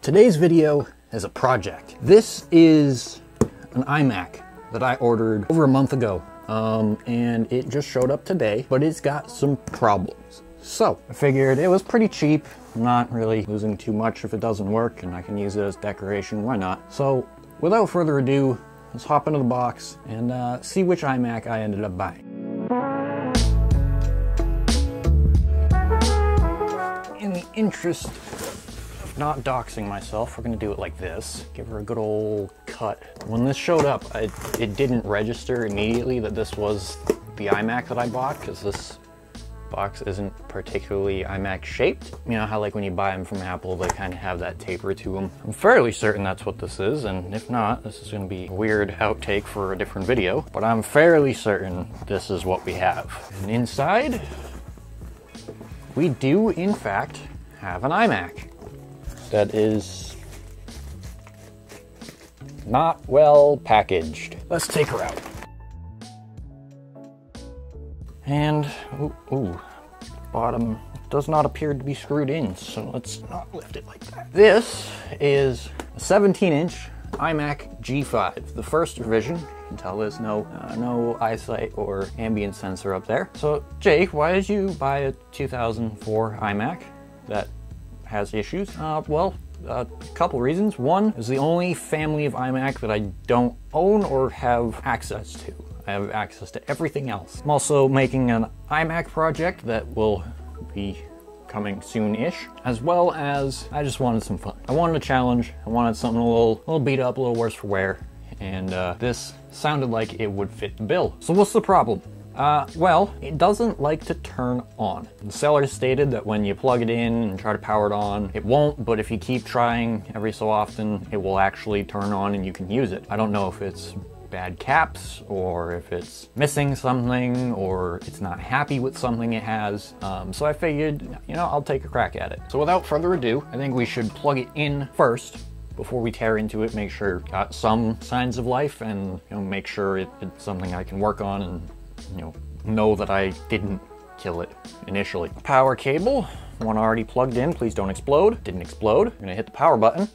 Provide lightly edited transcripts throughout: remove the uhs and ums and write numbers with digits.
Today's video is a project. This is an iMac that I ordered over a month ago, and it just showed up today, but it's got some problems. So I figured it was pretty cheap, not really losing too much if it doesn't work, and I can use it as decoration, why not? So without further ado, let's hop into the box and see which iMac I ended up buying. In the interest of not doxing myself, we're gonna do it like this. Give her a good old cut. When this showed up, it didn't register immediately that this was the iMac that I bought, because this box isn't particularly iMac shaped. You know how like when you buy them from Apple, they kind of have that taper to them. I'm fairly certain that's what this is, and if not, this is going to be a weird outtake for a different video, but I'm fairly certain this is what we have. And inside, we do in fact have an iMac that is not well packaged. Let's take her out. And, bottom does not appear to be screwed in, so let's not lift it like that. This is a 17-inch iMac G5, the first revision. You can tell there's no eyesight or ambient sensor up there. So, Jake, why did you buy a 2004 iMac that has issues? Well, a couple reasons. One is the only family of iMac that I don't own or have access to. I have access to everything else. I'm also making an iMac project that will be coming soon-ish, as well as I just wanted some fun. I wanted a challenge. I wanted something a little beat up, a little worse for wear, and this sounded like it would fit the bill. So what's the problem? Well, it doesn't like to turn on. The seller stated that when you plug it in and try to power it on, it won't, but if you keep trying every so often, it will actually turn on and you can use it. I don't know if it's bad caps, or if it's missing something, or it's not happy with something it has. So I figured, you know, I'll take a crack at it. So without further ado, I think we should plug it in first before we tear into it, make sure it got some signs of life, and make sure it's something I can work on and know that I didn't kill it initially. Power cable, one already plugged in, please don't explode. Didn't explode. I'm gonna hit the power button.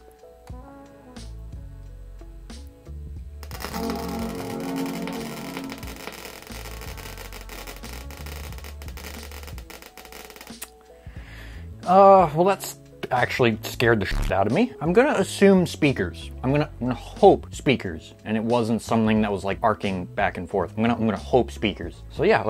Well, that's actually scared the shit out of me. I'm gonna assume speakers. I'm gonna hope speakers, and it wasn't something that was like arcing back and forth. I'm gonna hope speakers. So yeah,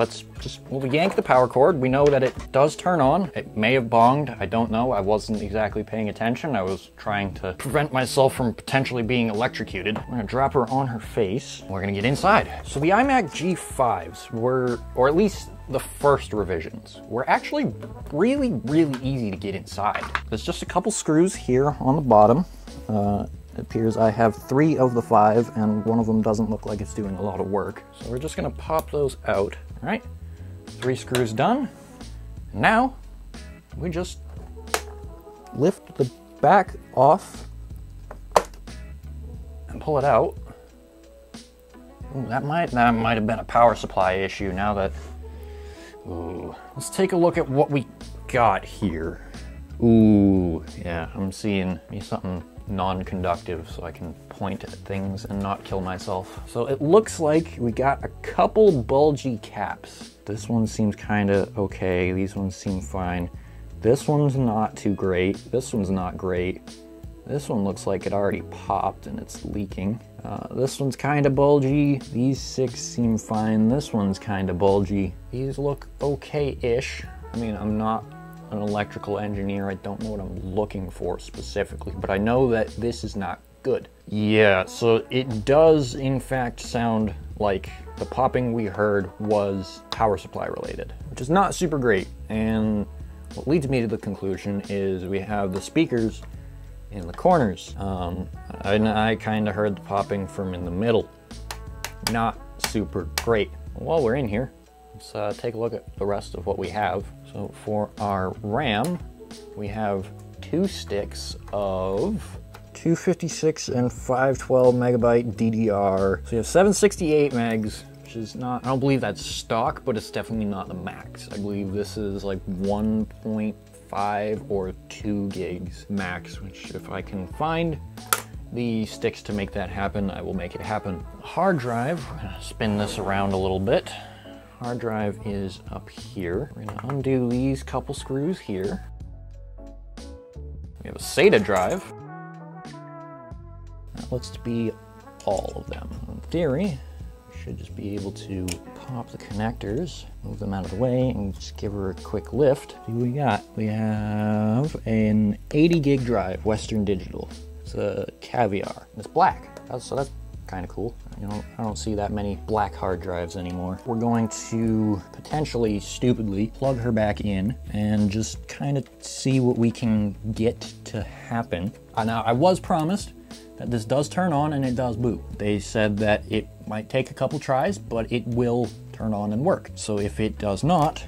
we'll yank the power cord. We know that it does turn on. It may have bonged, I don't know. I wasn't exactly paying attention. I was trying to prevent myself from potentially being electrocuted. I'm gonna drop her on her face. We're gonna get inside. So the iMac G5s were, or at least the first revisions, were actually really easy to get inside. There's just a couple screws here on the bottom. It appears I have 3 of the 5, and one of them doesn't look like it's doing a lot of work. So we're just gonna pop those out. All right, 3 screws done. Now, we just lift the back off and pull it out. Ooh, that might have been a power supply issue now that. Ooh. Let's take a look at what we got here. Ooh, yeah, I'm seeing something non-conductive so I can point at things and not kill myself. So it looks like we got a couple bulgy caps. This one seems kind of okay. These ones seem fine. This one's not too great. This one's not great. This one looks like it already popped and it's leaking. This one's kind of bulgy. These 6 seem fine. This one's kind of bulgy. These look okay-ish. I mean, I'm not an electrical engineer. I don't know what I'm looking for specifically, but I know that this is not good. Yeah, so it does in fact sound like the popping we heard was power supply related, which is not super great. And what leads me to the conclusion is we have the speakers in the corners. I kind of heard the popping from in the middle. Not super great. While we're in here, let's take a look at the rest of what we have. So for our RAM, we have 2 sticks of 256 and 512 megabyte DDR. So you have 768 megs, which is not, I don't believe that's stock, but it's definitely not the max. I believe this is like 1.5 5 or 2 gigs max, which if I can find the sticks to make that happen, I will make it happen. Hard drive, we're gonna spin this around a little bit. Hard drive is up here. We're gonna undo these couple screws here. We have a SATA drive. That looks to be all of them. In theory, we should just be able to pop the connectors, move them out of the way, and just give her a quick lift. See what we got. We have an 80 gig drive, Western Digital. It's a Caviar. It's black, so that's kind of cool. You know, I don't see that many black hard drives anymore. We're going to potentially, stupidly, plug her back in and just kind of see what we can get to happen. Now, I was promised that this does turn on and it does boot. They said that it might take a couple tries, but it will turn on and work. So if it does not,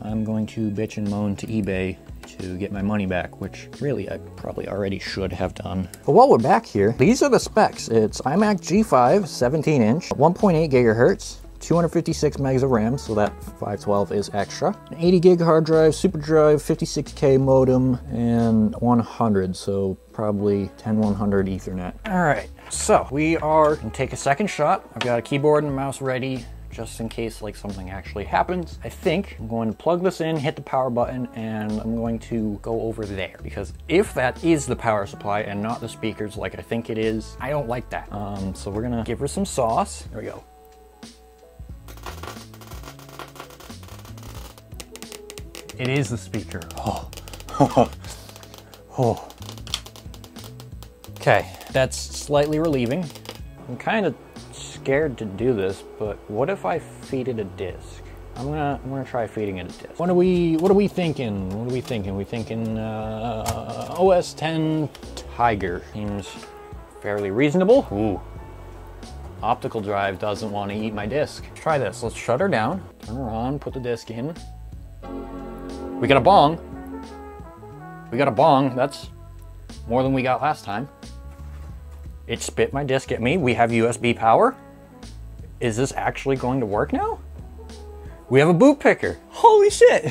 I'm going to bitch and moan to eBay to get my money back, which really I probably already should have done. But while we're back here, these are the specs. It's iMac G5, 17 inch, 1.8 gigahertz, 256 megs of RAM, so that 512 is extra. An 80 gig hard drive, super drive, 56K modem, and 100, so probably 10100 Ethernet. All right, so we are gonna take a second shot. I've got a keyboard and mouse ready, just in case like something actually happens. I think I'm going to plug this in, hit the power button, and I'm going to go over there, because if that is the power supply and not the speakers like I think it is, I don't like that. So we're gonna give her some sauce. There we go. It is the speaker. Oh. Oh. Okay, that's slightly relieving. I'm kind of scared to do this, but what if I feed it a disc? I'm gonna try feeding it a disc. What are we thinking? What are we thinking? We thinking OS 10 Tiger seems fairly reasonable. Ooh. Optical drive doesn't want to eat my disc. Let's try this. Let's shut her down, turn her on, put the disc in. We got a bong. We got a bong. That's more than we got last time. It spit my disc at me. We have USB power. Is this actually going to work now? We have a boot picker. Holy shit.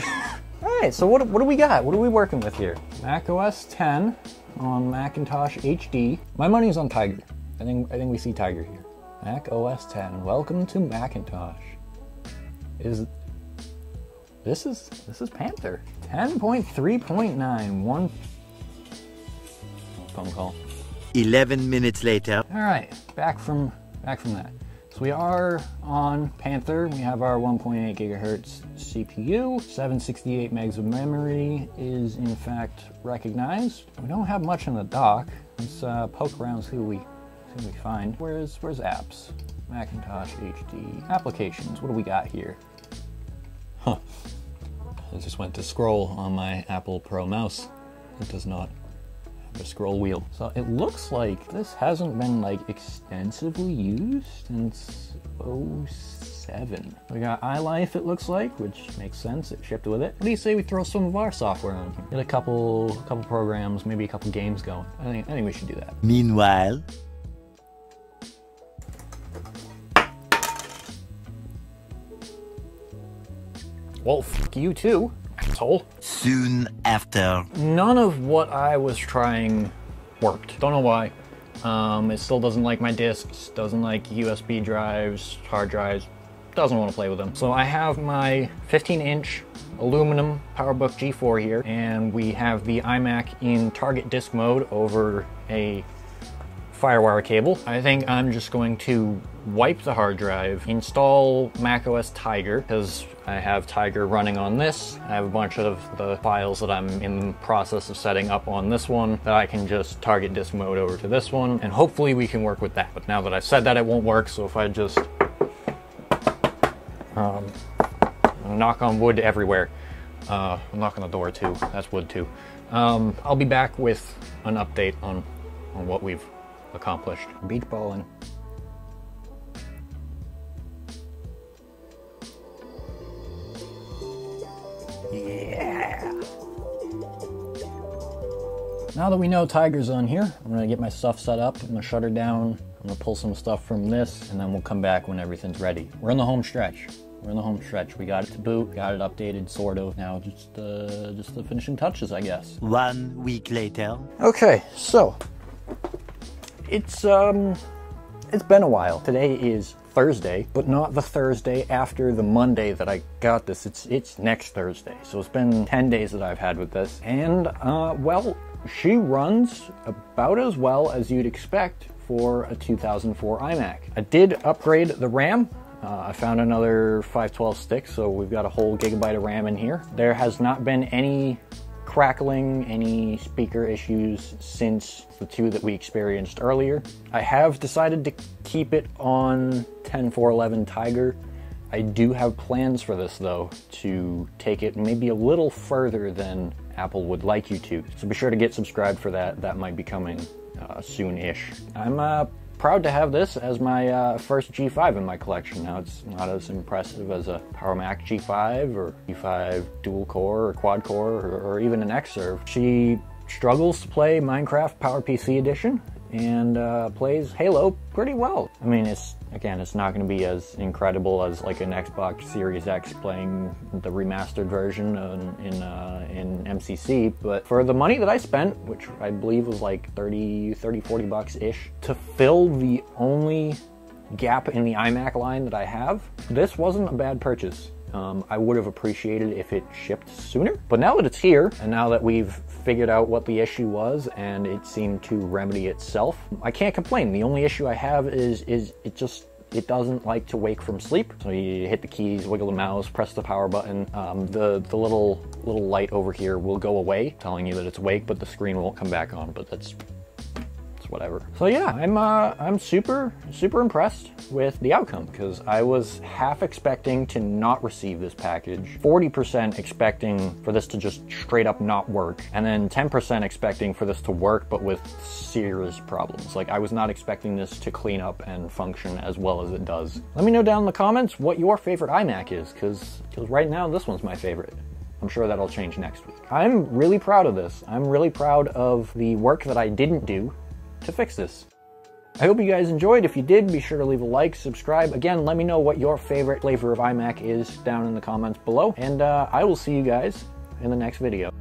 All right, so what do we got? What are we working with here? Mac OS 10 on Macintosh HD. My money's on Tiger. I think we see Tiger here. Mac OS 10. Welcome to Macintosh. This is Panther. 10.3.9. One phone call. 11 minutes later. All right, back from that. So we are on Panther. We have our 1.8 gigahertz CPU. 768 megs of memory is in fact recognized. We don't have much in the dock. Let's poke around, see what we find. Where's apps? Macintosh HD. Applications, what do we got here? Huh. I just went to scroll on my Apple Pro mouse. It does not have a scroll wheel. So it looks like this hasn't been like extensively used since 07. We got iLife, it looks like, which makes sense. It shipped with it. What do you say we throw some of our software on here? Get a couple programs, maybe a couple games going. I think we should do that. Meanwhile. Well, fuck you too, asshole. Soon after. None of what I was trying worked. Don't know why. It still doesn't like my discs, doesn't like USB drives, hard drives, doesn't want to play with them. So I have my 15-inch aluminum PowerBook G4 here, and we have the iMac in target disk mode over a FireWire cable. I think I'm just going to wipe the hard drive, install macOS Tiger, because I have Tiger running on this. I have a bunch of the files that I'm in the process of setting up on this one that I can just target disk mode over to this one, and hopefully we can work with that. But now that I've said that, it won't work, so if I just knock on wood everywhere. I'll knock on the door too, that's wood too. I'll be back with an update on what we've accomplished. Beach balling. Yeah. Now that we know Tiger's on here, I'm gonna get my stuff set up. I'm gonna shut her down. I'm gonna pull some stuff from this, and then we'll come back when everything's ready. We're in the home stretch. We're in the home stretch. We got it to boot, got it updated, sort of. Now just the finishing touches, I guess. 1 week later. Okay, so it's been a while. Today is Thursday, but not the Thursday after the Monday that I got this. It's next Thursday. So it's been 10 days that I've had with this. And, well, she runs about as well as you'd expect for a 2004 iMac. I did upgrade the RAM. I found another 512 stick, so we've got a whole gigabyte of RAM in here. There has not been any crackling, any speaker issues since the two that we experienced earlier. I have decided to keep it on 10411 Tiger. I do have plans for this though, to take it maybe a little further than Apple would like you to. So be sure to get subscribed for that. That might be coming soon-ish. I'm proud to have this as my first G5 in my collection. Now, it's not as impressive as a Power Mac G5 or G5 dual core or quad core or even an Xserve. She struggles to play Minecraft PowerPC Edition and plays Halo pretty well. I mean, it's not going to be as incredible as like an Xbox Series X playing the remastered version in MCC, but for the money that I spent, which I believe was like 40 bucks-ish, to fill the only gap in the iMac line that I have, this wasn't a bad purchase. I would have appreciated if it shipped sooner, but now that it's here, and now that we've figured out what the issue was and it seemed to remedy itself, I can't complain. The only issue I have is it doesn't like to wake from sleep. So you hit the keys, wiggle the mouse, press the power button. The little light over here will go away, telling you that it's awake, but the screen won't come back on, but that's whatever. So yeah, I'm super impressed with the outcome, because I was half expecting to not receive this package, 40% expecting for this to just straight up not work, and then 10% expecting for this to work but with serious problems. Like, I was not expecting this to clean up and function as well as it does. Let me know down in the comments what your favorite iMac is, because right now this one's my favorite. I'm sure that'll change next week. I'm really proud of this. I'm really proud of the work that I didn't do to fix this. I hope you guys enjoyed. If you did, be sure to leave a like, subscribe. Again, let me know what your favorite flavor of iMac is down in the comments below, and I will see you guys in the next video.